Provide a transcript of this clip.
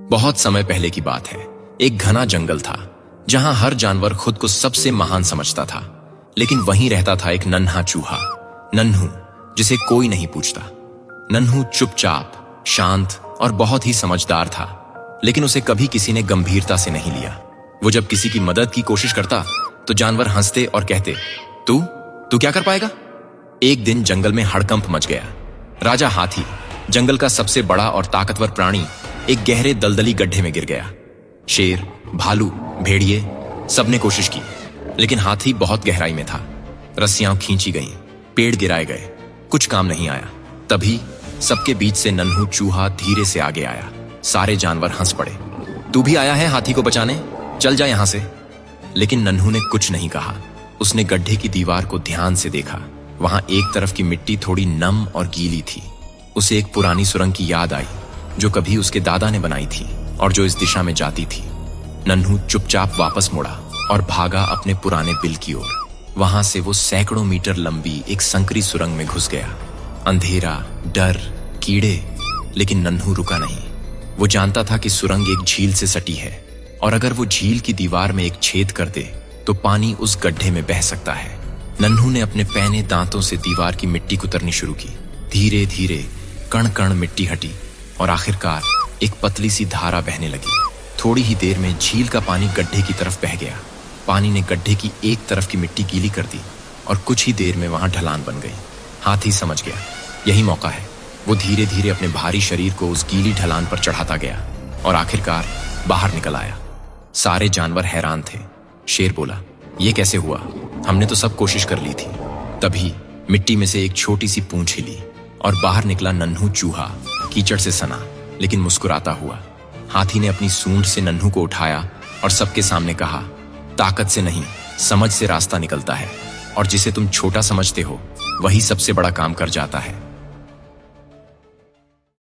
बहुत समय पहले की बात है। एक घना जंगल था जहां हर जानवर खुद को सबसे महान समझता था, लेकिन वहीं रहता था एक नन्हा चूहा, नन्हू, जिसे कोई नहीं पूछता। नन्हू चुपचाप, शांत और बहुत ही समझदार था, लेकिन उसे कभी किसी ने गंभीरता से नहीं लिया। वो जब किसी की मदद की कोशिश करता तो जानवर हंसते और कहते, तू तू क्या कर पाएगा। एक दिन जंगल में हड़कंप मच गया। राजा हाथी, जंगल का सबसे बड़ा और ताकतवर प्राणी, एक गहरे दलदली गड्ढे में गिर गया। शेर, भालू, भेड़िए, सबने कोशिश की, लेकिन हाथी बहुत गहराई में था। रस्सियां खींची गईं, पेड़ गिराए गए, कुछ काम नहीं आया। तभी सबके बीच से नन्हू चूहा धीरे से आगे आया। सारे जानवर हंस पड़े। तू भी आया है हाथी को बचाने, चल जा यहां से। लेकिन नन्हू ने कुछ नहीं कहा। उसने गड्ढे की दीवार को ध्यान से देखा। वहां एक तरफ की मिट्टी थोड़ी नम और गीली थी। उसे एक पुरानी सुरंग की याद आई जो कभी उसके दादा ने बनाई थी और जो इस दिशा में जाती थी। नन्हू चुपचाप वापस मुड़ा और भागा अपने पुराने बिल की ओर। वहां से वो सैकड़ों मीटर लंबी एक संकरी सुरंग में घुस गया। अंधेरा, डर, कीड़े, लेकिन नन्हू रुका नहीं। वो जानता था कि सुरंग एक झील से सटी है और अगर वो झील की दीवार में एक छेद कर दे तो पानी उस गड्ढे में बह सकता है। नन्हू ने अपने पैने दांतों से दीवार की मिट्टी कुतरनी शुरू की। धीरे धीरे कण कण मिट्टी हटी और आखिरकार एक पतली सी धारा बहने लगी। थोड़ी ही देर में झील का पानी गड्ढे की तरफ बह गया। पानी ने गड्ढे की एक तरफ की मिट्टी गीली कर दी और कुछ ही देर में वहां ढलान बन गई। हाथी समझ गया, यही मौका है। वो धीरे धीरे अपने भारी शरीर को उस गीली ढलान पर चढ़ाता गया और आखिरकार बाहर निकल आया। सारे जानवर हैरान थे। शेर बोला, ये कैसे हुआ? हमने तो सब कोशिश कर ली थी। तभी मिट्टी में से एक छोटी सी पूंछ हिली और बाहर निकला नन्हू चूहा, कीचड़ से सना लेकिन मुस्कुराता हुआ। हाथी ने अपनी सूंड से नन्हू को उठाया और सबके सामने कहा, ताकत से नहीं, समझ से रास्ता निकलता है और जिसे तुम छोटा समझते हो वही सबसे बड़ा काम कर जाता है।